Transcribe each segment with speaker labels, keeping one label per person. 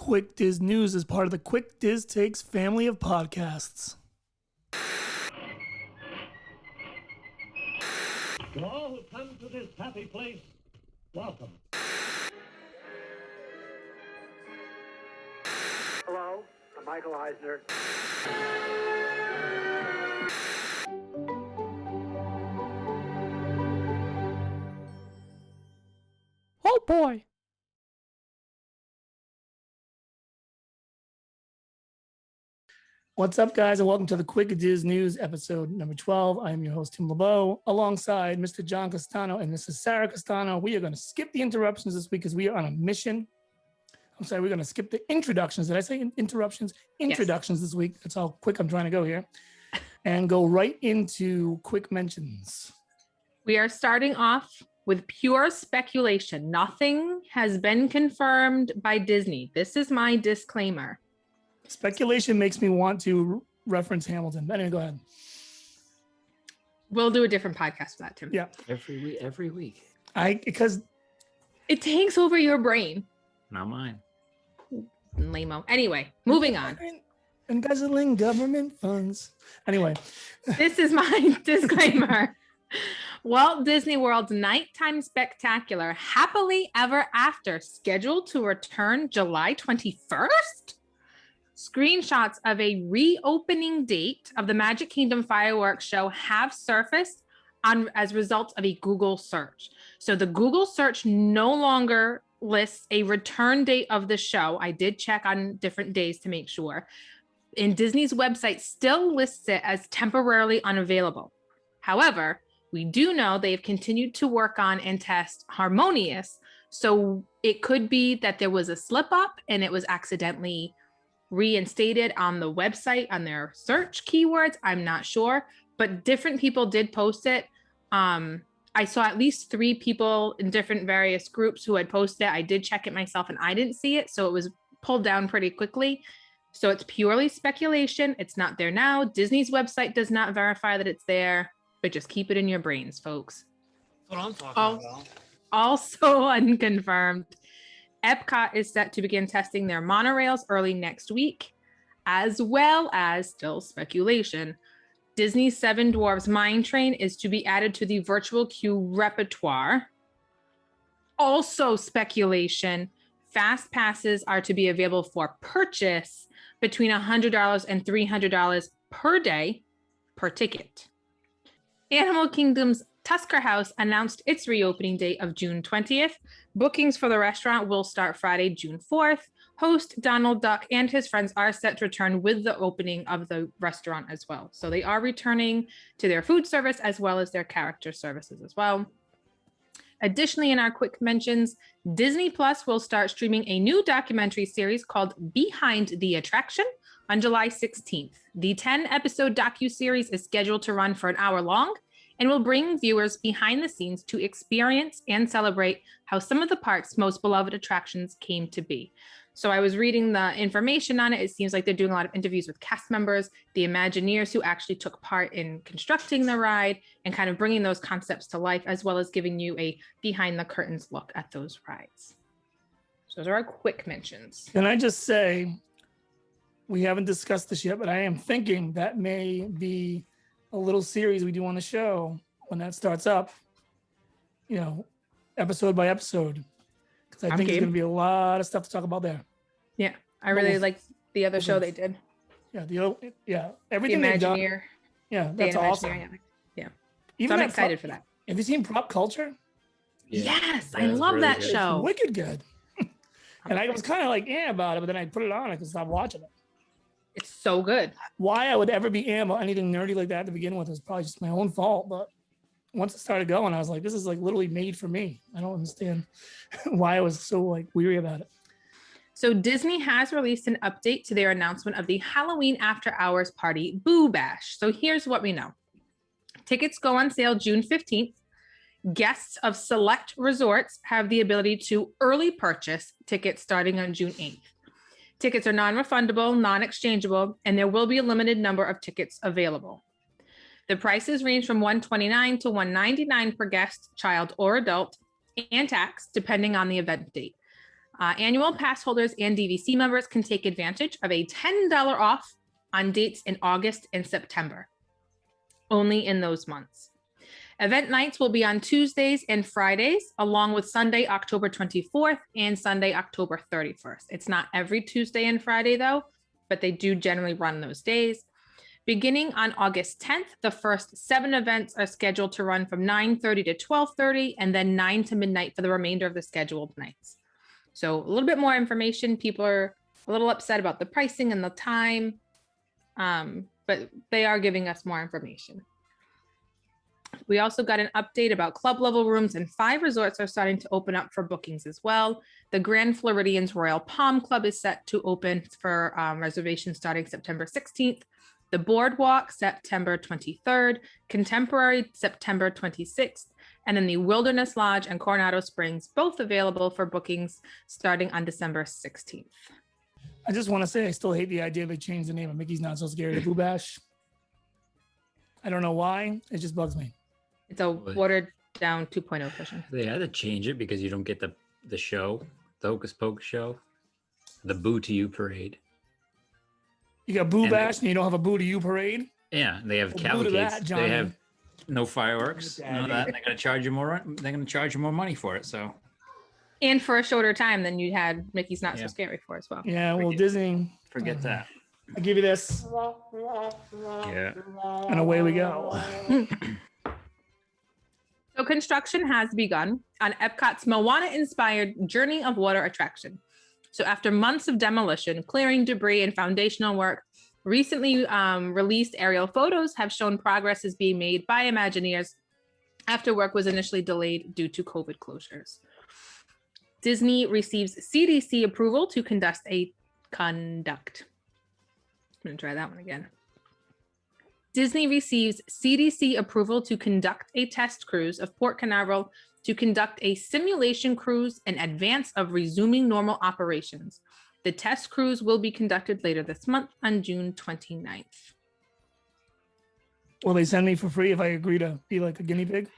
Speaker 1: Quick Diz News is part of the Quick Diz Takes family of podcasts.
Speaker 2: To all who come to this happy place, welcome.
Speaker 3: Hello, I'm Michael Eisner.
Speaker 1: Oh boy! What's up, guys, and welcome to the Quick Diz News, episode number 12. I am your host, Tim LeBeau, alongside Mr. John Castano and Mrs. Sarah Castano. We are going to skip the interruptions this week because we are on a mission. I'm sorry, we're going to skip the introductions. Did I say interruptions? Introductions This week. That's how quick I'm trying to go here. And go right into quick mentions.
Speaker 4: We are starting off with pure speculation. Nothing has been confirmed by Disney. This is my disclaimer.
Speaker 1: Speculation makes me want to reference Hamilton. Anyway, go ahead.
Speaker 4: We'll do a different podcast for that, Tim.
Speaker 1: Yeah.
Speaker 5: Every week.
Speaker 1: Because
Speaker 4: it takes over your brain.
Speaker 5: Not mine.
Speaker 4: Lame-o. Anyway, moving on.
Speaker 1: Embezzling government funds. Anyway.
Speaker 4: This is my disclaimer. Walt Disney World's nighttime spectacular Happily Ever After, scheduled to return July 21st? Screenshots of a reopening date of the Magic Kingdom fireworks show have surfaced as results of a Google search. So the Google search no longer lists a return date of the show. I did check on different days to make sure. And Disney's website still lists it as temporarily unavailable. However, we do know they've continued to work on and test Harmonious. So it could be that there was a slip up and it was accidentally reinstated on the website on their search keywords. I'm not sure, but different people did post it. I saw at least 3 people in different various groups who had posted it. I did check it myself and I didn't see it. So it was pulled down pretty quickly. So it's purely speculation. It's not there now. Disney's website does not verify that it's there, but just keep it in your brains, folks.
Speaker 5: That's what I'm talking about.
Speaker 4: Also unconfirmed, Epcot is set to begin testing their monorails early next week, as well as, still speculation, Disney's Seven Dwarfs Mine Train is to be added to the virtual queue repertoire. Also speculation, fast passes are to be available for purchase between $100 and $300 per day per ticket. Animal Kingdom's Tusker House announced its reopening date of June 20th. Bookings for the restaurant will start Friday, June 4th. Host Donald Duck and his friends are set to return with the opening of the restaurant as well. So they are returning to their food service as well as their character services as well. Additionally, in our quick mentions, Disney Plus will start streaming a new documentary series called Behind the Attraction on July 16th. The 10-episode docuseries is scheduled to run for an hour long and will bring viewers behind the scenes to experience and celebrate how some of the park's most beloved attractions came to be. So I was reading the information on it. It seems like they're doing a lot of interviews with cast members, the Imagineers who actually took part in constructing the ride and kind of bringing those concepts to life, as well as giving you a behind the curtains look at those rides. So those are our quick mentions.
Speaker 1: Can I just say, we haven't discussed this yet, but I am thinking that may be a little series we do on the show when that starts up, episode by episode, because I think there's going to be a lot of stuff to talk about there.
Speaker 4: Yeah, I really like the other show they did.
Speaker 1: Yeah, everything they've done. Yeah, that's awesome.
Speaker 4: Yeah,
Speaker 1: Even
Speaker 4: so I'm excited for that.
Speaker 1: Have you seen Prop Culture?
Speaker 4: Yes, I love really that show.
Speaker 1: It's wicked good. And I was kind of like about it, but then I put it on. I could stop watching it.
Speaker 4: It's so good.
Speaker 1: Why I would ever be about anything nerdy like that to begin with is probably just my own fault. But once it started going, I was like, this is like literally made for me. I don't understand why I was so like weary about it.
Speaker 4: So Disney has released an update to their announcement of the Halloween After Hours Party Boo Bash. So here's what we know. Tickets go on sale June 15th. Guests of select resorts have the ability to early purchase tickets starting on June 8th. Tickets are non-refundable, non-exchangeable, and there will be a limited number of tickets available. The prices range from $129 to $199 per guest, child or adult, and tax, depending on the event date. Annual pass holders and DVC members can take advantage of a $10 off on dates in August and September, only in those months. Event nights will be on Tuesdays and Fridays, along with Sunday, October 24th and Sunday, October 31st. It's not every Tuesday and Friday, though, but they do generally run those days. Beginning on August 10th, the first 7 events are scheduled to run from 9:30 to 12:30 and then 9 to midnight for the remainder of the scheduled nights. So a little bit more information. People are a little upset about the pricing and the time, but they are giving us more information. We also got an update about club level rooms, and 5 resorts are starting to open up for bookings as well. The Grand Floridian's Royal Palm Club is set to open for reservations starting September 16th. The Boardwalk, September 23rd, Contemporary, September 26th, and then the Wilderness Lodge and Coronado Springs, both available for bookings starting on December 16th.
Speaker 1: I just want to say I still hate the idea they changed the name of Mickey's Not So Scary to Boo Bash. I don't know why. It just bugs me.
Speaker 4: It's a watered down 2.0 version.
Speaker 5: They had to change it because you don't get the show, the Hocus Pocus show, the Boo to You parade.
Speaker 1: You got Boo Bash and you don't have a Boo to You parade?
Speaker 5: Yeah, they have
Speaker 1: Well,
Speaker 5: cavalcades.
Speaker 1: Johnny.
Speaker 5: They have no fireworks. None of that. They're gonna charge you more. They're gonna charge you more money for it. So.
Speaker 4: And for a shorter time than you had Mickey's Not So Scary for as well.
Speaker 1: Yeah, well, Disney.
Speaker 5: Forget that.
Speaker 1: I give you this.
Speaker 5: Yeah.
Speaker 1: And away we go.
Speaker 4: So construction has begun on Epcot's Moana-inspired Journey of Water attraction. So after months of demolition, clearing debris, and foundational work, recently released aerial photos have shown progress is being made by Imagineers after work was initially delayed due to COVID closures. Disney receives CDC approval to conduct. I'm going to try that one again. Disney receives CDC approval to conduct a test cruise of Port Canaveral to conduct a simulation cruise in advance of resuming normal operations. The test cruise will be conducted later this month on June 29th.
Speaker 1: Will they send me for free if I agree to be like a guinea pig?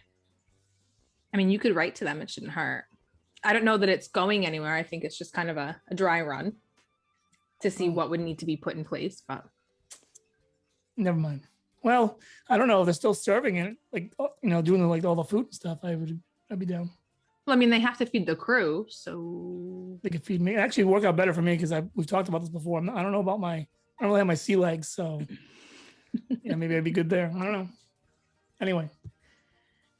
Speaker 4: I mean, you could write to them. It shouldn't hurt. I don't know that it's going anywhere. I think it's just kind of a dry run to see what would need to be put in place, but
Speaker 1: never mind. Well, I don't know if they're still serving it, like, you know, doing like all the food and stuff. I'd be down.
Speaker 4: Well, I mean, they have to feed the crew, so
Speaker 1: They could feed me. It actually work out better for me because we've talked about this before. I don't know about I don't really have my sea legs, so yeah, maybe I'd be good there. I don't know. Anyway.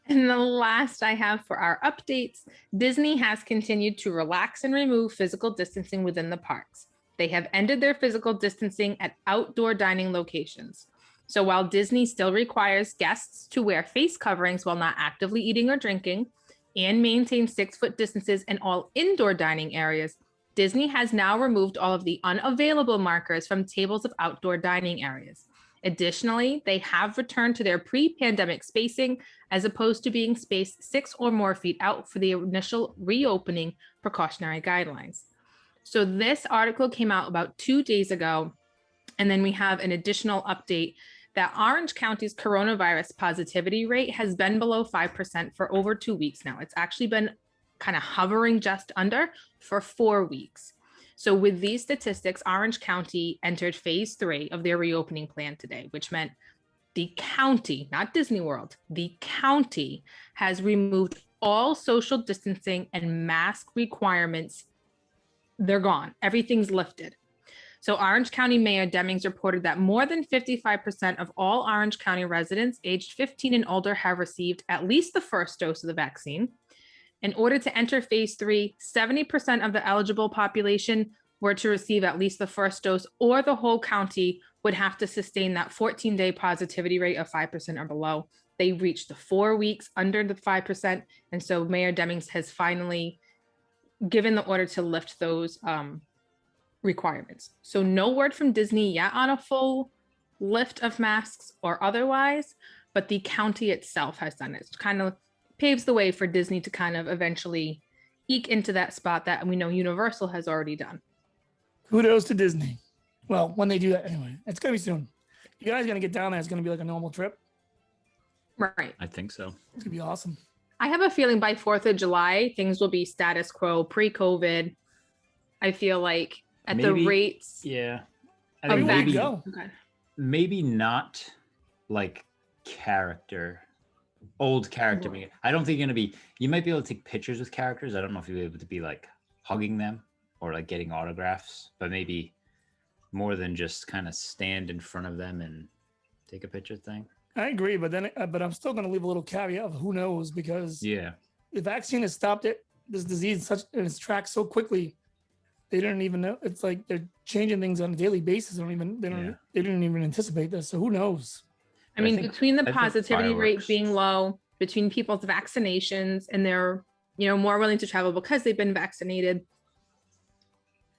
Speaker 4: And the last I have for our updates, Disney has continued to relax and remove physical distancing within the parks. They have ended their physical distancing at outdoor dining locations. So while Disney still requires guests to wear face coverings while not actively eating or drinking and maintain 6-foot distances in all indoor dining areas, Disney has now removed all of the unavailable markers from tables of outdoor dining areas. Additionally, they have returned to their pre-pandemic spacing as opposed to being spaced 6 or more feet out for the initial reopening precautionary guidelines. So this article came out about 2 days ago, and then we have an additional update that Orange County's coronavirus positivity rate has been below 5% for over 2 weeks now. It's actually been kind of hovering just under for 4 weeks. So with these statistics, Orange County entered phase 3 of their reopening plan today, which meant the county, not Disney World, the county has removed all social distancing and mask requirements. They're gone. Everything's lifted. So Orange County Mayor Demings reported that more than 55% of all Orange County residents aged 15 and older have received at least the first dose of the vaccine. In order to enter phase 3, 70% of the eligible population were to receive at least the first dose, or the whole county would have to sustain that 14-day positivity rate of 5% or below. They reached the 4 weeks under the 5%. And so Mayor Demings has finally given the order to lift those requirements. So no word from Disney yet on a full lift of masks or otherwise, but the county itself has done it. It kind of paves the way for Disney to kind of eventually eke into that spot that we know Universal has already done.
Speaker 1: Kudos to Disney. Well, when they do that, anyway, it's going to be soon. You guys going to get down there. It's going to be like a normal trip.
Speaker 4: Right.
Speaker 5: I think so.
Speaker 1: It's going to be awesome.
Speaker 4: I have a feeling by 4th of July, things will be status quo, pre-COVID. I feel like at the
Speaker 5: Maybe-
Speaker 4: rates
Speaker 5: Yeah. I
Speaker 4: of
Speaker 5: think
Speaker 1: Where would
Speaker 5: maybe
Speaker 1: you go?
Speaker 4: Okay.
Speaker 5: maybe not like old character.
Speaker 4: Right.
Speaker 5: I don't think you're gonna be. You might be able to take pictures with characters. I don't know if you'll be able to be like hugging them or like getting autographs, but maybe more than just kind of stand in front of them and take a picture thing.
Speaker 1: I agree, but I'm still going to leave a little caveat of who knows, because
Speaker 5: Yeah.
Speaker 1: the vaccine has stopped this disease in its tracks so quickly. They didn't even know. It's like they're changing things on a daily basis. They didn't even anticipate this. So who knows?
Speaker 4: I mean,
Speaker 5: think-
Speaker 4: between the
Speaker 5: I think
Speaker 4: positivity rate
Speaker 5: fireworks-
Speaker 4: being low, between people's vaccinations and they're, more willing to travel because they've been vaccinated.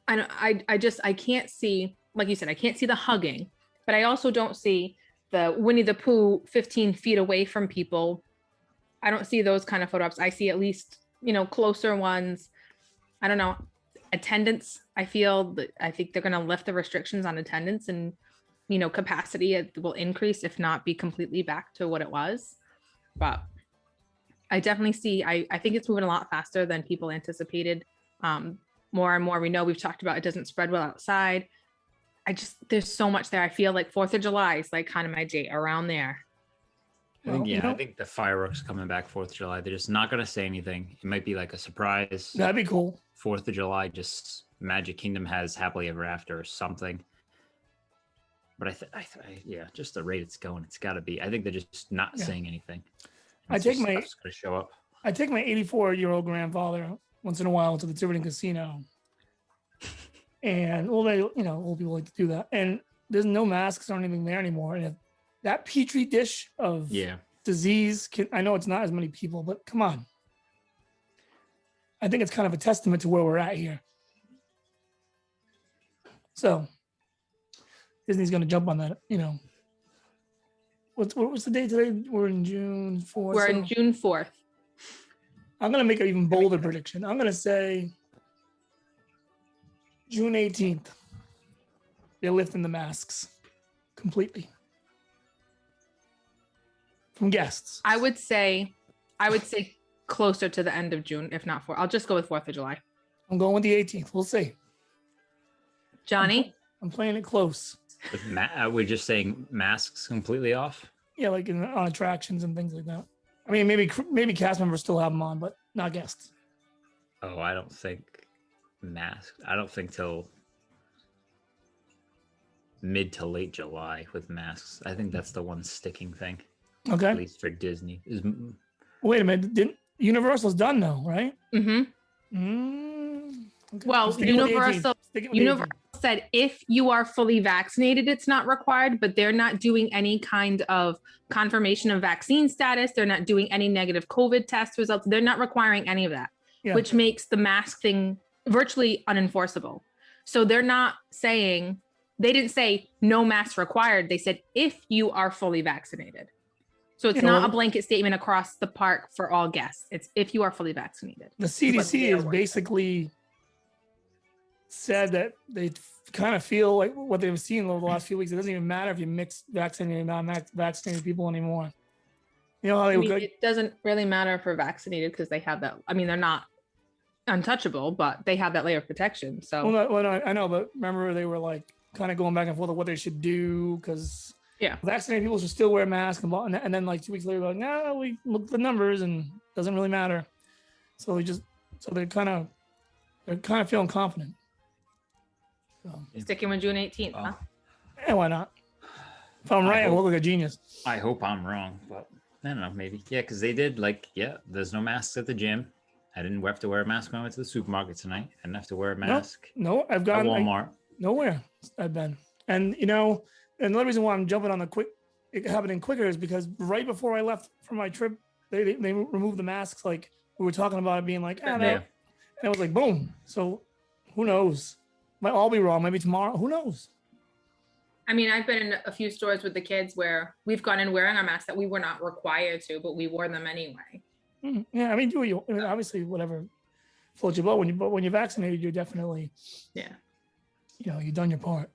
Speaker 4: I can't see, like you said, I can't see the hugging, but I also don't see the Winnie the Pooh 15 feet away from people. I don't see those kind of photo ops. I see at least, closer ones. I don't know. Attendance, I think they're going to lift the restrictions on attendance, and, capacity it will increase, if not be completely back to what it was. But I definitely see, I think it's moving a lot faster than people anticipated. More and more, we know, we've talked about, it doesn't spread well outside. There's so much there. I feel like 4th of July is like kind of my date around there.
Speaker 5: I think,
Speaker 1: Well,
Speaker 5: I think the fireworks coming back 4th of July. They're just not gonna say anything. It might be like a surprise.
Speaker 1: That'd be cool.
Speaker 5: 4th of July, just Magic Kingdom has Happily Ever After or something. But yeah, just the rate it's going, it's got to be. I think they're just not
Speaker 1: Yeah.
Speaker 5: saying anything.
Speaker 1: I
Speaker 5: And some
Speaker 1: take my-
Speaker 5: stuff's gonna show up.
Speaker 1: I take my 84-year-old grandfather once in a while to the Tiverton Casino, and old people like to do that. And there's no masks or anything there anymore. And if that petri dish of
Speaker 5: Yeah,
Speaker 1: disease I know it's not as many people, but come on. I think it's kind of a testament to where we're at here. So Disney's going to jump on that. What's the date today? We're in June 4th.
Speaker 4: We're
Speaker 1: so
Speaker 4: in June 4th.
Speaker 1: I'm going to make an even bolder prediction. I'm going to say June 18th. They're lifting the masks completely from guests.
Speaker 4: I would say closer to the end of June, if not 4th. I'll just go with 4th of July.
Speaker 1: I'm going with the 18th. We'll see.
Speaker 4: Johnny?
Speaker 1: I'm playing it close.
Speaker 5: with we're just saying masks completely off.
Speaker 1: Yeah, like on attractions and things like that. I mean, maybe cast members still have them on, but not guests.
Speaker 5: Oh, I don't think masks. I don't think till mid to late July with masks. I think that's the one sticking thing,
Speaker 1: Okay.
Speaker 5: at least for Disney.
Speaker 1: Wait a minute. Didn't Universal's done though, right?
Speaker 4: Mm-hmm.
Speaker 1: Okay.
Speaker 4: Well,
Speaker 1: Stick it with the 18th.
Speaker 4: Universal
Speaker 1: Stick it with the 18th.
Speaker 4: said if you are fully vaccinated, it's not required, but they're not doing any kind of confirmation of vaccine status. They're not doing any negative COVID test results. They're not requiring any of that,
Speaker 1: Yeah.
Speaker 4: which makes the mask thing virtually unenforceable. So they're not saying, they didn't say no mask required. They said if you are fully vaccinated. So it's not a blanket statement across the park for all guests. It's if you are fully vaccinated.
Speaker 1: The
Speaker 4: what
Speaker 1: CDC
Speaker 4: they're
Speaker 1: has
Speaker 4: working
Speaker 1: basically said that they kind of feel like what they've seen over the last few weeks. It doesn't even matter if you mix vaccinated and non-vaccinated people anymore. You know how they
Speaker 4: I mean,
Speaker 1: would.
Speaker 4: it doesn't really matter if we're vaccinated because they have that. I mean, they're not untouchable, but they have that layer of protection. So
Speaker 1: I know, but remember they were like kind of going back and forth of what they should do because
Speaker 4: yeah,
Speaker 1: vaccinated people should still wear masks and then like 2 weeks later, like, no, we look at the numbers and it doesn't really matter. So they're kind of feeling confident. So,
Speaker 4: sticking with June 18th, huh?
Speaker 1: yeah, why not? If I'm right, I
Speaker 5: hope-
Speaker 1: look like a genius.
Speaker 5: I hope I'm wrong, but I don't know, maybe. Yeah, because they did there's no masks at the gym. I didn't have to wear a mask when I went to the supermarket tonight. I didn't have to wear a mask
Speaker 1: No, I've
Speaker 5: at
Speaker 1: gone
Speaker 5: Walmart.
Speaker 1: nowhere. I've been, and another reason why I'm jumping on it happening quicker is because right before I left for my trip, they removed the masks. Like we were talking about it being like, no.
Speaker 5: Yeah.
Speaker 1: And it was like, boom. So who knows? Might all be wrong. Maybe tomorrow. Who knows?
Speaker 4: I mean, I've been in a few stores with the kids where we've gone in wearing our masks that we were not required to, but we wore them anyway.
Speaker 1: Yeah, I mean, obviously whatever floats your boat. When you're vaccinated, you're definitely,
Speaker 4: Yeah.
Speaker 1: You've done your part.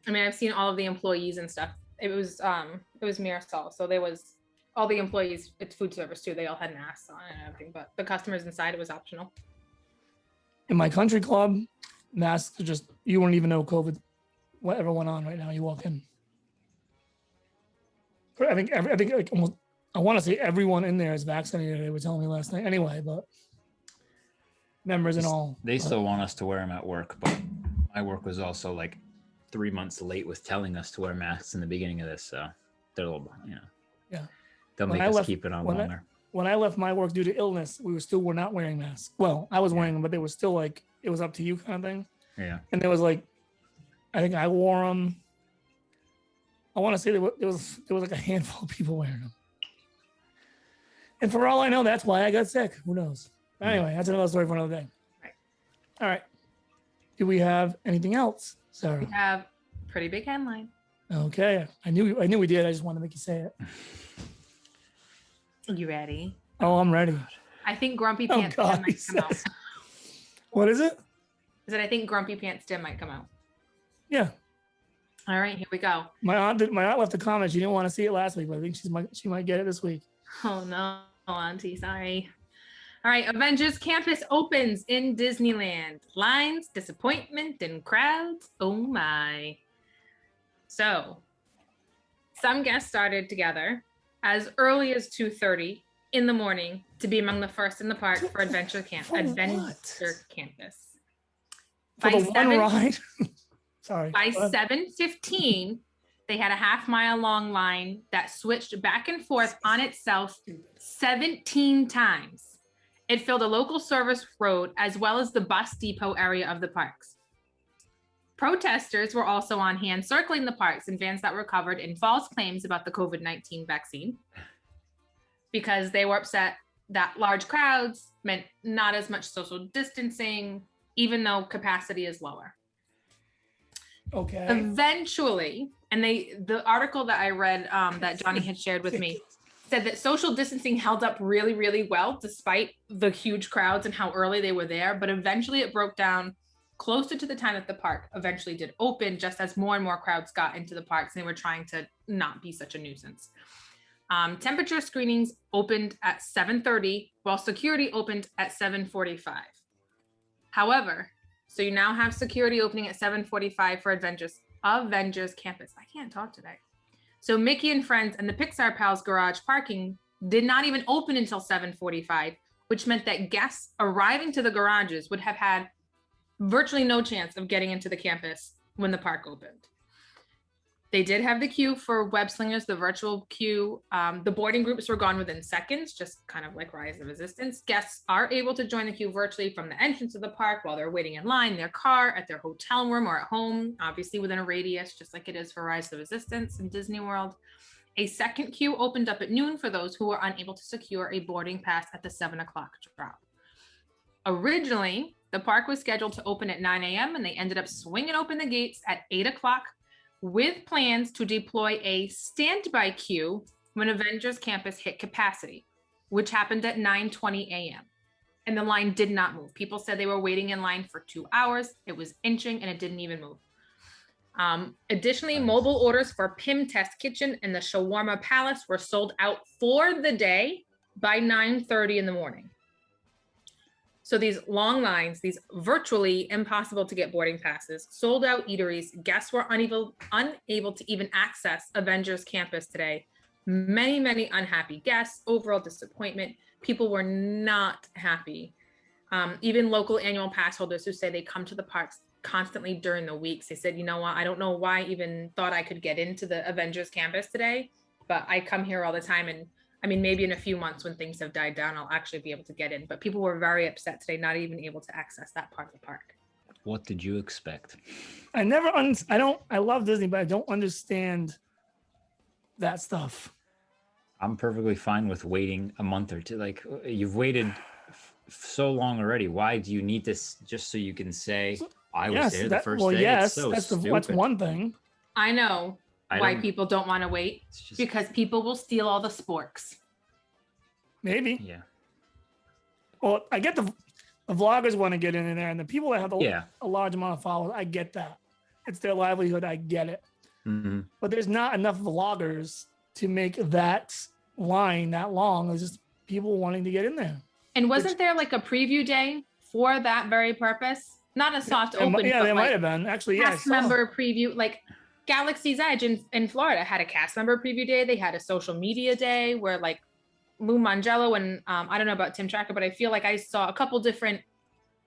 Speaker 4: I mean, I've seen all of the employees and stuff. It was Mirasol. So there was all the employees, it's food service too. They all had masks on and everything, but the customers inside, it was optional.
Speaker 1: In my country club, masks are just, you wouldn't even know COVID, whatever went on right now. You walk in. I think like almost, I want to say everyone in there is vaccinated. They were telling me last night anyway, but members and all.
Speaker 5: They still want us to wear them at work, but my work was also like 3 months late with telling us to wear masks in the beginning of this. So they're a little,
Speaker 1: Yeah.
Speaker 5: They'll make us keep it on longer.
Speaker 1: When I left my work due to illness, we were not wearing masks. Well, I was wearing them, but they were still like, it was up to you kind of thing.
Speaker 5: Yeah.
Speaker 1: And there was like, I think I wore them. I want to say there was like a handful of people wearing them. And for all I know, that's why I got sick. Who knows? Anyway, that's another story for another day.
Speaker 4: Right.
Speaker 1: All right. Do we have anything else, Sarah?
Speaker 4: We have pretty big headline.
Speaker 1: Okay. I knew we did. I just wanted to make you say it.
Speaker 4: You ready?
Speaker 1: Oh, I'm ready.
Speaker 4: I think Grumpy Pants Tim might come out.
Speaker 1: What is it?
Speaker 4: I think Grumpy Pants Tim might come out.
Speaker 1: Yeah.
Speaker 4: All right, here we go.
Speaker 1: My aunt left a comment. She didn't want to see it last week, but I think she might get it this week.
Speaker 4: Oh no, Auntie, sorry. All right, Avengers Campus opens in Disneyland. Lines, disappointment, and crowds. Oh my. So, some guests started together as early as 2:30 in the morning to be among the first in the park for Adventure Campus.
Speaker 1: For
Speaker 4: By
Speaker 1: the one ride? Sorry.
Speaker 4: By 7:15, they had a half-mile long line that switched back and forth on itself 17 times. It filled a local service road as well as the bus depot area of the parks. Protesters were also on hand circling the parks in vans that were covered in false claims about the COVID-19 vaccine because they were upset that large crowds meant not as much social distancing, even though capacity is lower.
Speaker 1: Okay.
Speaker 4: Eventually, and the article that I read that Johnny had shared with me said that social distancing held up really, really well despite the huge crowds and how early they were there. But eventually it broke down closer to the time that the park eventually did open, just as more and more crowds got into the parks and they were trying to not be such a nuisance. Temperature screenings opened at 7:30 while security opened at 7:45. However, so you now have security opening at 7:45 for Avengers Campus. I can't talk today. So Mickey and Friends and the Pixar Pals garage parking did not even open until 7:45, which meant that guests arriving to the garages would have had virtually no chance of getting into the campus when the park opened. They did have the queue for web slingers, the virtual queue. The boarding groups were gone within seconds, just kind of like Rise of Resistance. Guests are able to join the queue virtually from the entrance of the park while they're waiting in line, their car, at their hotel room, or at home, obviously within a radius, just like it is for Rise of Resistance in Disney World. A second queue opened up at noon for those who were unable to secure a boarding pass at the 7 o'clock drop. Originally, the park was scheduled to open at 9 a.m. and they ended up swinging open the gates at 8 o'clock with plans to deploy a standby queue when Avengers Campus hit capacity, which happened at 9:20 a.m. And the line did not move. People said they were waiting in line for 2 hours. It was inching and it didn't even move. Additionally, mobile orders for Pim Test Kitchen and the Shawarma Palace were sold out for the day by 9:30 in the morning. So these long lines, these virtually impossible to get boarding passes, sold out eateries, guests were unable to even access Avengers Campus today. Many, many unhappy guests, overall disappointment. People were not happy. Even local annual pass holders who say they come to the parks constantly during the weeks. They said, you know what, I don't know why I even thought I could get into the Avengers Campus today, but I come here all the time. And I mean, maybe in a few months when things have died down, I'll actually be able to get in. But people were very upset today, not even able to access that part of the park.
Speaker 5: What did you expect?
Speaker 1: I love Disney, but I don't understand that stuff.
Speaker 5: I'm perfectly fine with waiting a month or two. Like, you've waited so long already. Why do you need this just so you can say, I was there the first day?
Speaker 1: Yes,
Speaker 5: it's so
Speaker 1: that's one thing.
Speaker 4: I know why people don't want to wait, because people will steal all the sporks.
Speaker 1: Maybe.
Speaker 5: Yeah.
Speaker 1: Well, I get the vloggers want to get in there, and the people that have a large amount of followers, I get that. It's their livelihood. I get it.
Speaker 5: Mm-hmm.
Speaker 1: But there's not enough vloggers to make that line that long. It's just people wanting to get in there.
Speaker 4: And wasn't there like a preview day for that very purpose. Not a soft open.
Speaker 1: Yeah,
Speaker 4: but
Speaker 1: they
Speaker 4: like
Speaker 1: might have been. Actually, yeah.
Speaker 4: cast member preview, like Galaxy's Edge in Florida had a cast member preview day. They had a social media day where like Lou Mangello and I don't know about Tim Tracker, but I feel like I saw a couple different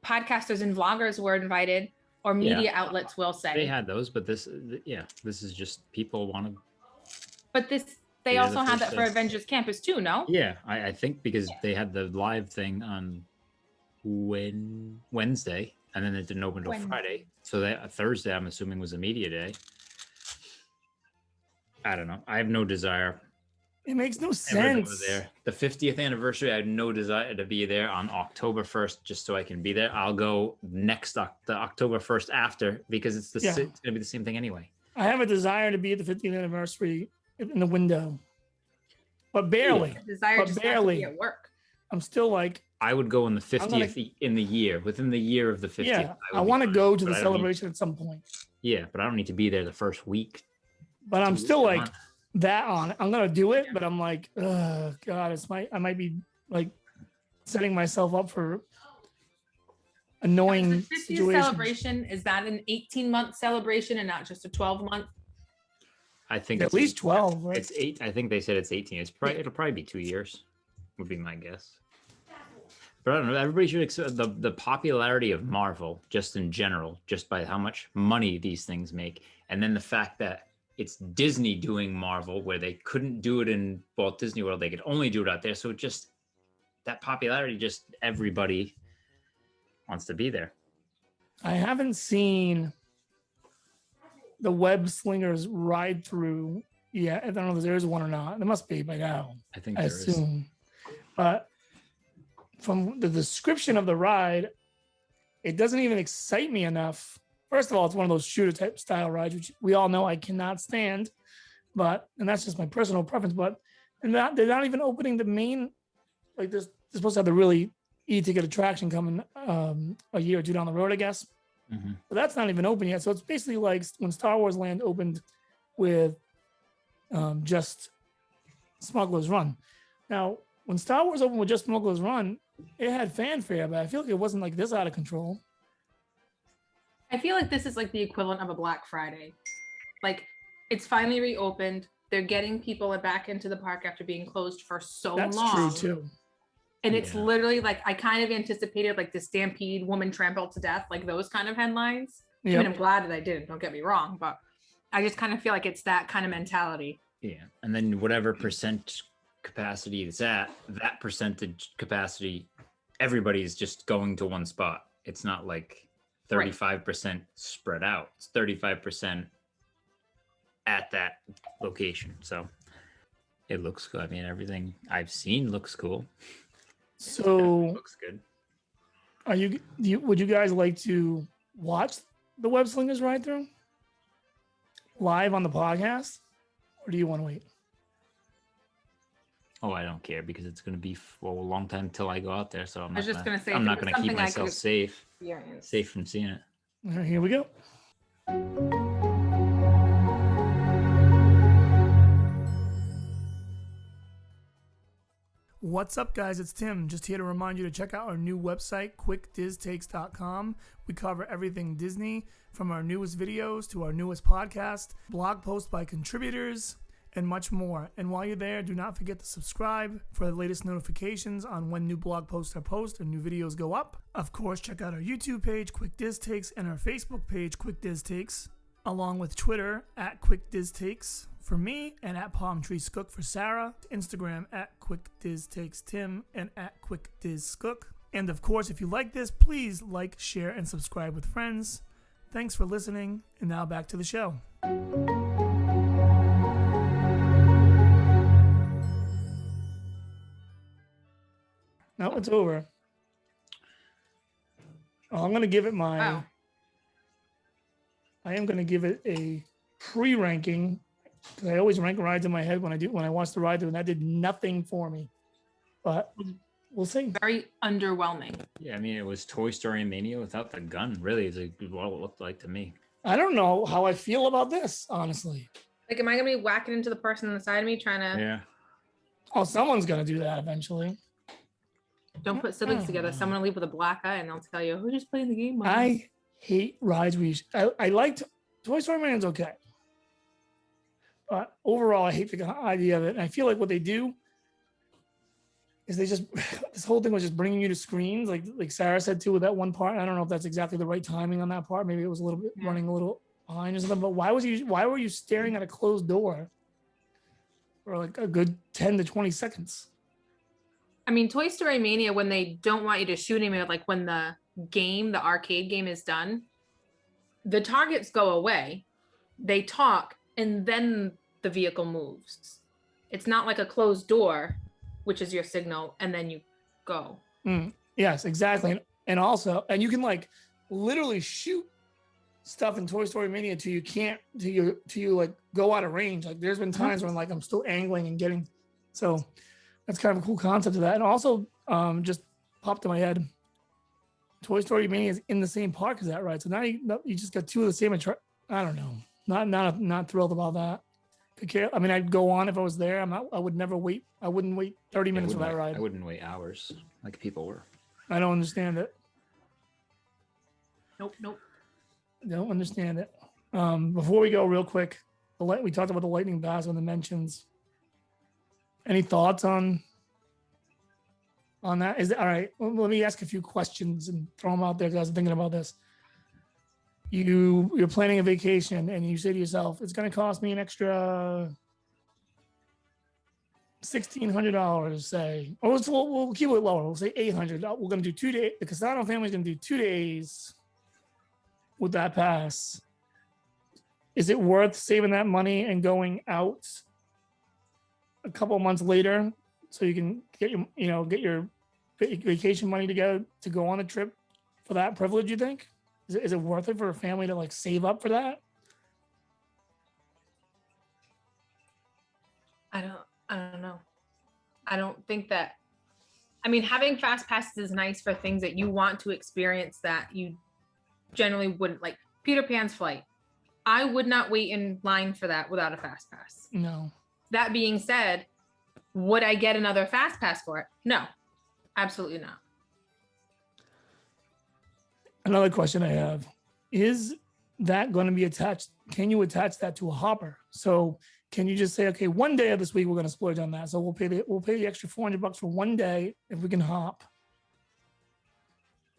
Speaker 4: podcasters and vloggers were invited, or media outlets will say.
Speaker 5: They had those, but this is just people want to.
Speaker 4: But they
Speaker 5: Yeah,
Speaker 4: also had that for Avengers Campus too, no?
Speaker 5: Yeah, I think because they had the live thing on Wednesday, and then it didn't open until Friday. So that Thursday, I'm assuming, was a media day. I don't know. I have no desire.
Speaker 1: It makes no sense.
Speaker 5: There. The 50th anniversary, I had no desire to be there on October 1st just so I can be there. I'll go the October 1st after because it's going to be the same thing anyway.
Speaker 1: I have a desire to be at the 50th anniversary in the window, but barely.
Speaker 4: Yeah. Desire just barely to be at work.
Speaker 1: I'm still like.
Speaker 5: I would go in the 50th in the year, within the year of the 50th.
Speaker 1: Yeah, I want to go to the celebration at some point.
Speaker 5: Yeah, but I don't need to be there the first week.
Speaker 1: But I'm still like that on it. I'm gonna do it, but I'm like, oh God, I might be like setting myself up for annoying
Speaker 4: the 50th
Speaker 1: situations.
Speaker 4: Celebration, is that an 18-month celebration and not just a 12-month?
Speaker 5: I think
Speaker 1: at least 12. Right?
Speaker 5: It's 8. I think they said it's 18. It'll probably be 2 years, would be my guess. But I don't know. Everybody should accept the popularity of Marvel, just in general, just by how much money these things make, and then the fact that it's Disney doing Marvel, where they couldn't do it in Walt Disney World, they could only do it out there. So just that popularity, just everybody wants to be there.
Speaker 1: I haven't seen the web slingers ride through yet. I don't know if there is one or not. There must be by now.
Speaker 5: I
Speaker 1: assume. But from the description of the ride, it doesn't even excite me enough. First of all, it's one of those shooter type style rides, which we all know I cannot stand. And that's just my personal preference. But they're not even opening the main, like they're supposed to have the really e-ticket attraction coming a year or two down the road, I guess.
Speaker 5: Mm-hmm.
Speaker 1: But that's not even open yet. So it's basically like when Star Wars Land opened with just Smuggler's Run. Now, when Star Wars opened with just Smuggler's Run, it had fanfare, but I feel like it wasn't like this out of control.
Speaker 4: I feel like this is like the equivalent of a Black Friday. Like, it's finally reopened. They're getting people back into the park after being closed for so long.
Speaker 1: That's true too.
Speaker 4: And it's literally like, I kind of anticipated like the stampede, woman trampled to death, like those kind of headlines. Yep. I mean, I'm glad that I didn't, don't get me wrong, but I just kind of feel like it's that kind of mentality.
Speaker 5: Yeah. And then whatever percent capacity it's at, that percentage capacity, everybody is just going to one spot. It's not like 35% spread out. It's 35% at that location. So it looks good. I mean, everything I've seen looks cool.
Speaker 1: So
Speaker 5: it looks good.
Speaker 1: Would you guys like to watch the Web Slingers ride through live on the podcast, or do you want to wait?
Speaker 5: Oh, I don't care because it's going to be for a long time until I go out there. So I'm
Speaker 4: not
Speaker 5: going to keep myself safe from seeing it.
Speaker 1: All right, here we go. What's up, guys? It's Tim. Just here to remind you to check out our new website, quickdiztakes.com. We cover everything Disney, from our newest videos to our newest podcast, blog posts by contributors, and much more. And while you're there, do not forget to subscribe for the latest notifications on when new blog posts are posted and new videos go up. Of course, check out our YouTube page, Quick Diz Takes, and our Facebook page, Quick Diz Takes, along with Twitter at Quick Diz Takes for me, and at Palm Tree Skook for Sarah, Instagram at Quick Diz Takes Tim, and at Quick Diz Skook. And of course, if you like this, please like, share, and subscribe with friends. Thanks for listening, and now back to the show. No, it's over. Oh, I'm going to give it I am going to give it a pre-ranking, because I always rank rides in my head when I watch the ride through, and that did nothing for me. But we'll see.
Speaker 4: Very underwhelming.
Speaker 5: Yeah, I mean, it was Toy Story Mania without the gun. Really, is what it looked like to me.
Speaker 1: I don't know how I feel about this, honestly.
Speaker 4: Like, am I going to be whacking into the person on the side of me trying to...
Speaker 5: Yeah.
Speaker 1: Oh, someone's going to do that eventually.
Speaker 4: Don't put siblings together. Someone will leave with a black eye and they'll tell you, who's just playing the game, Mom?
Speaker 1: I hate rides where I liked Toy Story Man's okay. But overall, I hate the idea of it. And I feel like what they do is they just, this whole thing was just bringing you to screens. Like Sarah said too, with that one part. I don't know if that's exactly the right timing on that part. Maybe it was a little bit running a little behind or something. But why were you staring at a closed door for like a good 10 to 20 seconds?
Speaker 4: I mean, Toy Story Mania, when they don't want you to shoot anymore, like when the arcade game is done, the targets go away, they talk, and then the vehicle moves. It's not like a closed door, which is your signal, and then you go.
Speaker 1: Yes, exactly. And also, and you can like literally shoot stuff in Toy Story Mania till you like go out of range. Like there's been times when like I'm still angling and getting, so that's kind of a cool concept of that. And also just popped in my head, Toy Story Mania is in the same park as that, right? So now you just got two of the same I don't know. Not thrilled about that. I mean, I'd go on if I was there. I wouldn't wait 30 minutes for that ride.
Speaker 5: I wouldn't wait hours like people were.
Speaker 1: I don't understand it.
Speaker 4: Nope.
Speaker 1: Don't understand it. Before we go, real quick, we talked about the lightning bass on the mentions. Any thoughts on that? Is it all right? Well, let me ask a few questions and throw them out there because I was thinking about this. You're planning a vacation and you say to yourself, it's going to cost me an extra $1,600, say, or we'll keep it lower. We'll say $800. We're going to do 2 days. The Castano family's going to do 2 days with that pass. Is it worth saving that money and going out a couple of months later so you can get your vacation money together to go on a trip for that privilege? You think? Is it worth it for a family to like save up for that?
Speaker 4: I don't know. I don't think that. I mean, having fast passes is nice for things that you want to experience that you generally wouldn't, like Peter Pan's flight. I would not wait in line for that without a fast pass.
Speaker 1: No.
Speaker 4: That being said, would I get another fast pass for it? No, absolutely not.
Speaker 1: Another question I have, is that going to be attached? Can you attach that to a hopper? So can you just say, okay, 1 day of this week we're going to splurge on that. So we'll pay the extra $400 for 1 day if we can hop.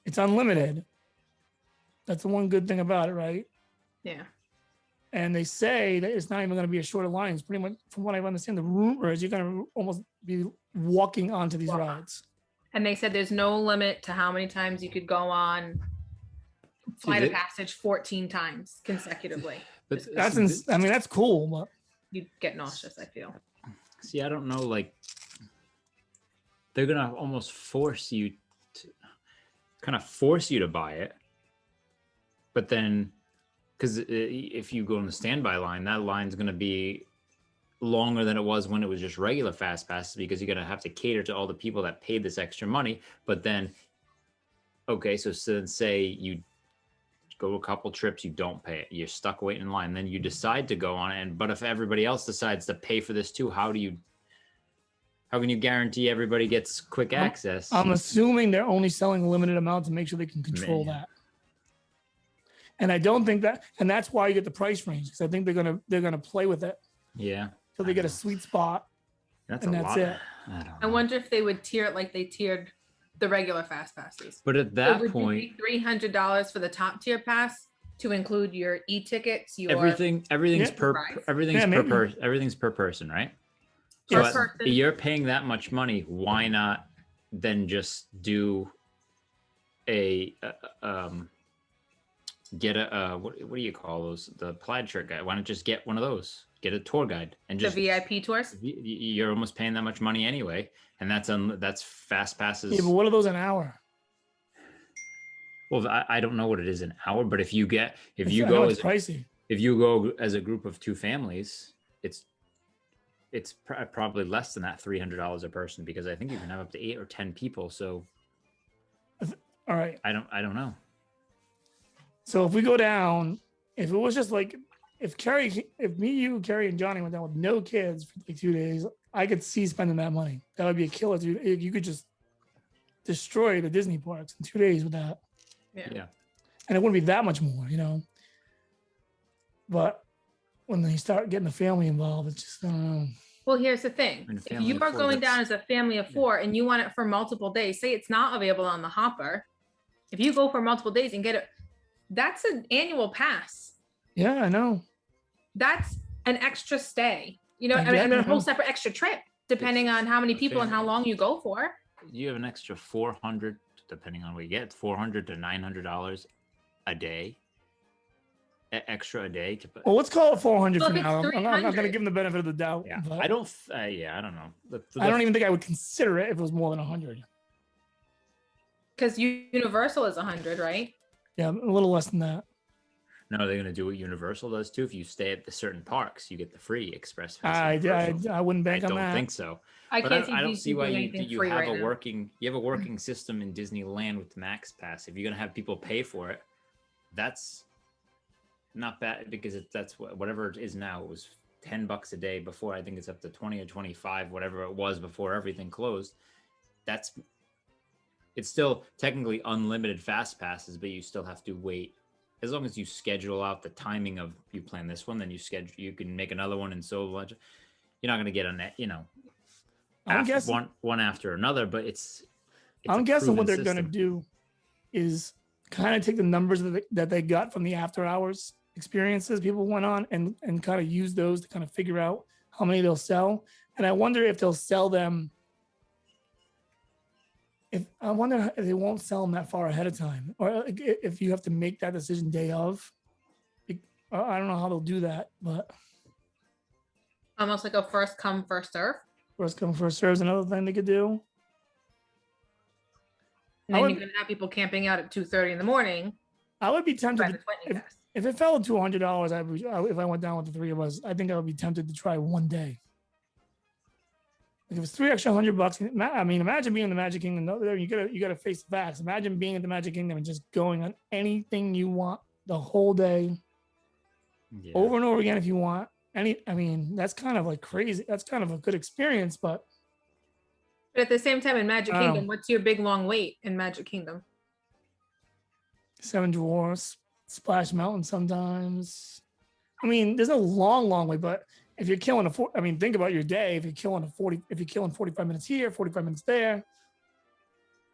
Speaker 1: It's unlimited. That's the one good thing about it, right?
Speaker 4: Yeah.
Speaker 1: And they say that it's not even going to be a shorter line. It's pretty much, from what I understand, the rumor is you're going to almost be walking onto these rides. And
Speaker 4: they said there's no limit to how many times you could go on Flight of Passage 14 times consecutively.
Speaker 5: But
Speaker 1: that's cool. But
Speaker 4: you'd get nauseous, I feel.
Speaker 5: See, I don't know, like they're gonna almost force you to buy it. But then, because if you go in the standby line, that line's gonna be longer than it was when it was just regular fast passes, because you're gonna have to cater to all the people that paid this extra money. But then, okay, so say you go a couple trips, you don't pay it, you're stuck waiting in line, then you decide to go on it, but if everybody else decides to pay for this too, how can you guarantee everybody gets quick access?
Speaker 1: I'm assuming they're only selling a limited amount to make sure they can control that. And I don't think that, and that's why you get the price range, because I think they're gonna play with it.
Speaker 5: Yeah.
Speaker 1: So they get a sweet spot.
Speaker 5: That's
Speaker 1: it.
Speaker 4: I wonder if they would tier it like they tiered the regular fast passes.
Speaker 5: But at that point,
Speaker 4: $300 for the top tier pass to include your e-tickets,
Speaker 5: everything's per person, right? So you're paying that much money. Why not then just do what do you call those? The plaid shirt guy. Why not just get one of those? Get a tour guide and just
Speaker 4: the VIP tours.
Speaker 5: You're almost paying that much money anyway, and that's fast passes.
Speaker 1: Yeah, but what are those an hour?
Speaker 5: Well, I don't know what it is an hour, but if you go
Speaker 1: pricey.
Speaker 5: If you go as a group of 2 families, it's probably less than that $300 a person, because I think you can have up to 8 or 10 people. So,
Speaker 1: all right,
Speaker 5: I don't know.
Speaker 1: So if we go down, if it was just like, if me, you, Carrie, and Johnny went down with no kids for like 2 days, I could see spending that money. That would be a killer, dude. You could just destroy the Disney parks in 2 days with that.
Speaker 5: Yeah.
Speaker 1: And it wouldn't be that much more, But when they start getting the family involved, it's just, I don't know.
Speaker 4: Well, here's the thing.
Speaker 5: And a
Speaker 4: If
Speaker 5: family
Speaker 4: you
Speaker 5: of
Speaker 4: are
Speaker 5: four,
Speaker 4: going down
Speaker 5: that's-
Speaker 4: as a family of 4 and you want it for multiple days, say it's not available on the Hopper. If you go for multiple days and get it, that's an annual pass.
Speaker 1: Yeah, I know.
Speaker 4: That's an extra stay,
Speaker 1: I get
Speaker 4: and a
Speaker 1: it,
Speaker 4: whole
Speaker 1: yeah.
Speaker 4: separate extra trip, depending on how many
Speaker 5: a
Speaker 4: people and how
Speaker 5: family.
Speaker 4: long you go for.
Speaker 5: You have an extra 400, depending on what you get, $400 to $900 a day. Extra a day to put.
Speaker 1: Well, let's call it 400
Speaker 4: Well,
Speaker 1: for
Speaker 4: if it's
Speaker 1: now. I'm not going to
Speaker 4: 300.
Speaker 1: give them the benefit of the doubt.
Speaker 5: Yeah,
Speaker 1: but
Speaker 5: I don't. I don't know.
Speaker 1: I don't even think I would consider it if it was more than 100.
Speaker 4: Because Universal is 100, right?
Speaker 1: Yeah, a little less than that.
Speaker 5: No, they're gonna do what Universal does too. If you stay at the certain parks, you get the free express pass.
Speaker 1: I
Speaker 5: Universal.
Speaker 1: wouldn't bank
Speaker 5: I
Speaker 1: on
Speaker 5: don't
Speaker 1: that.
Speaker 5: think so.
Speaker 4: I
Speaker 5: But
Speaker 4: can't see
Speaker 5: I don't
Speaker 4: DC
Speaker 5: see why
Speaker 4: doing
Speaker 5: you
Speaker 4: anything
Speaker 5: you
Speaker 4: free
Speaker 5: have
Speaker 4: right
Speaker 5: a
Speaker 4: now.
Speaker 5: working system in Disneyland with the Max Pass. If you're gonna have people pay for it, that's not bad because that's whatever it is now. It was $10 a day before. I think it's up to 20 or 25, whatever it was before everything closed. It's still technically unlimited fast passes, but you still have to wait. As long as you schedule out the timing of you plan this one, then you can make another one and so much. You're not going to get on that,
Speaker 1: I'm guessing
Speaker 5: one after another, but it's
Speaker 1: I'm
Speaker 5: a
Speaker 1: guessing what they're
Speaker 5: proven
Speaker 1: going to
Speaker 5: system.
Speaker 1: do is kind of take the numbers that they got from the after hours experiences people went on and kind of use those to kind of figure out how many they'll sell. And I wonder if they'll sell them. I wonder if they won't sell them that far ahead of time, or if you have to make that decision day of. I don't know how they'll do that, but
Speaker 4: Almost like a first come, first serve.
Speaker 1: first come first serve is another thing they could do.
Speaker 4: And
Speaker 1: I
Speaker 4: then
Speaker 1: would-
Speaker 4: you're going to have people camping out at 2:30 in the morning.
Speaker 1: I would be
Speaker 4: By
Speaker 1: tempted
Speaker 4: the 20 pass.
Speaker 1: if it fell to $200. If I went down with the three of us, I think I would be tempted to try one day. Like if it's $3 extra $100, I mean, imagine being in the Magic Kingdom. You gotta face the facts. Imagine being at the Magic Kingdom and just going on anything you want the whole day,
Speaker 5: Yeah.
Speaker 1: over and over again if you want. I mean, that's kind of like crazy. That's kind of a good experience, but
Speaker 4: But at the same time, in Magic
Speaker 1: I don't
Speaker 4: Kingdom, what's your big long wait in Magic Kingdom?
Speaker 1: Seven Dwarfs, Splash Mountain sometimes. I mean, there's no long wait, but if you're killing think about your day. If you're killing 45 minutes here, 45 minutes there.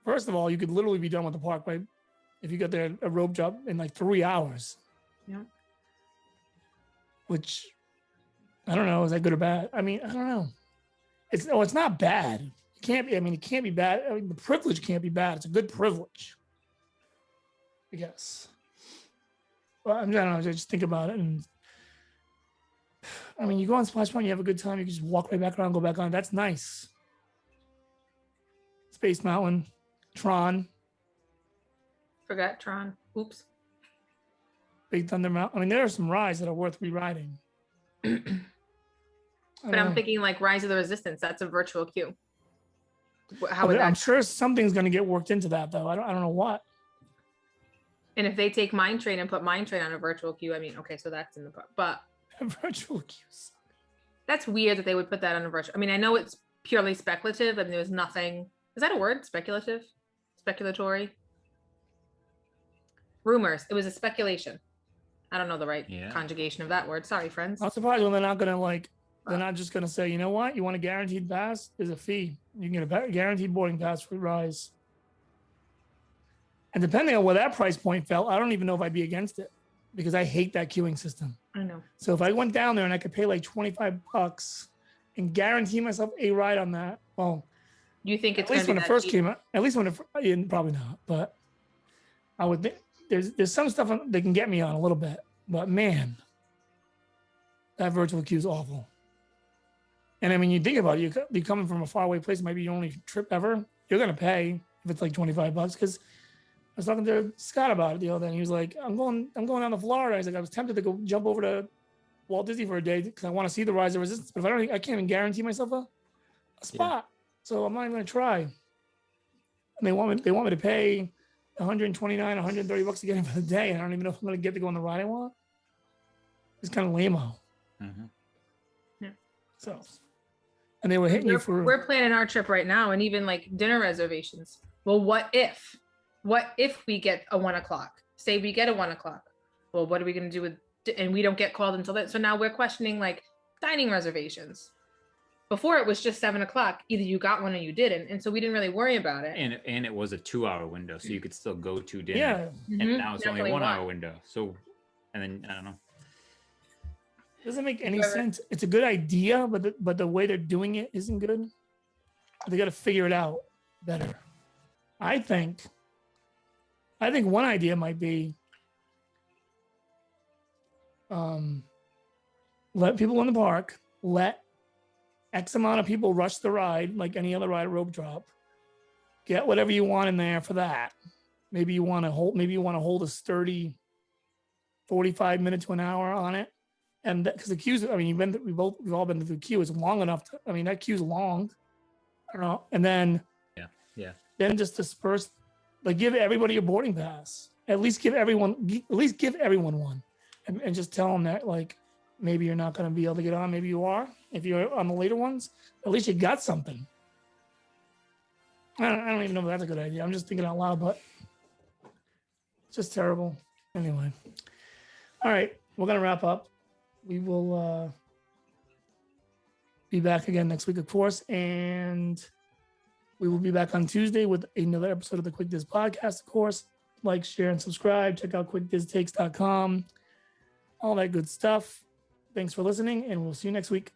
Speaker 1: First of all, you could literally be done with the park if you got there a rope drop in like 3 hours.
Speaker 4: Yeah.
Speaker 1: Which I don't know, is that good or bad? I mean, I don't know. It's not bad. It can't be. I mean, it can't be bad. I mean, the privilege can't be bad. It's a good privilege, I guess. Well, I don't know. Just think about it, and I mean, you go on Splash Mountain, you have a good time. You can just walk right back around, go back on. That's nice. Space Mountain, Tron,
Speaker 4: Forgot Tron. Oops.
Speaker 1: Big Thunder Mountain. I mean, there are some rides that are worth re-riding.
Speaker 4: But I'm thinking like Rise of the Resistance. That's a virtual queue. How would that?
Speaker 1: I'm sure something's going to get worked into that, though. I don't know what.
Speaker 4: And if they take Mine Train and put Mine Train on a virtual queue, I mean, okay, so that's in the park. But
Speaker 1: Virtual queues.
Speaker 4: that's weird that they would put that on a virtual. I mean, I know it's purely speculative and there's nothing. Is that a word? Speculative? Speculatory? Rumors. It was a speculation. I don't know the right conjugation of that word. Sorry, friends.
Speaker 1: I'm surprised when they're not going to they're not just going to say, you know what? You want a guaranteed pass? There's a fee. You can get a guaranteed boarding pass for Rise. And depending on where that price point fell, I don't even know if I'd be against it because I hate that queuing system.
Speaker 4: I know.
Speaker 1: So if I went down there and I could pay like $25 and guarantee myself a ride on that, well,
Speaker 4: You think it's
Speaker 1: at least
Speaker 4: gonna
Speaker 1: when
Speaker 4: be
Speaker 1: it first
Speaker 4: cheap?
Speaker 1: came out, at least when it probably not, but I would think there's some stuff they can get me on a little bit, but man, that virtual queue is awful. And I mean, you think about it, you're coming from a faraway place, it might be your only trip ever. You're gonna pay if it's like $25 because I was talking to Scott about it the other day, and he was like, "I'm going down to Florida." He's like, "I was tempted to go jump over to Walt Disney for a day because I want to see the Rise of Resistance, but if I can't even guarantee myself a spot, so I'm not even gonna try." And they want me to pay $129, $130 to get in for the day, and I don't even know if I'm gonna get to go on the ride I want. It's kind of lame-o.
Speaker 5: Mm-hmm.
Speaker 4: Yeah.
Speaker 1: So, and they were hitting you for.
Speaker 4: We're planning our trip right now, and even like dinner reservations. Well, what if we get a 1 o'clock? Say we get a 1 o'clock. Well, what are we going to do with, and we don't get called until then. So now we're questioning like dining reservations. Before it was just 7 o'clock. Either you got one or you didn't. And so we didn't really worry about it.
Speaker 5: And it was a 2-hour window. So you could still go to dinner.
Speaker 1: Yeah.
Speaker 5: And now it's only a
Speaker 4: Definitely
Speaker 5: 1-hour window. So, and then, I don't know.
Speaker 1: Doesn't make any sense. It's a good idea, but the way they're doing it isn't good. They got to figure it out better. I think one idea might be let people in the park, let X amount of people rush the ride like any other ride, rope drop. Get whatever you want in there for that. Maybe you want to hold a sturdy 45 minutes to an hour on it. And because the queues, I mean, we've all been through the queue. It's long enough to, I mean, that queue's long. I don't know. And then then just disperse, like give everybody a boarding pass. At least give everyone one, and just tell them that like maybe you're not going to be able to get on, maybe you are. If you're on the later ones, at least you got something. I don't even know if that's a good idea. I'm just thinking out loud, but it's just terrible. Anyway, all right, we're gonna wrap up. We will be back again next week, of course, and we will be back on Tuesday with another episode of the Quick Diz podcast, of course. Like, share, and subscribe. Check out quickdiztakes.com. All that good stuff. Thanks for listening, and we'll see you next week.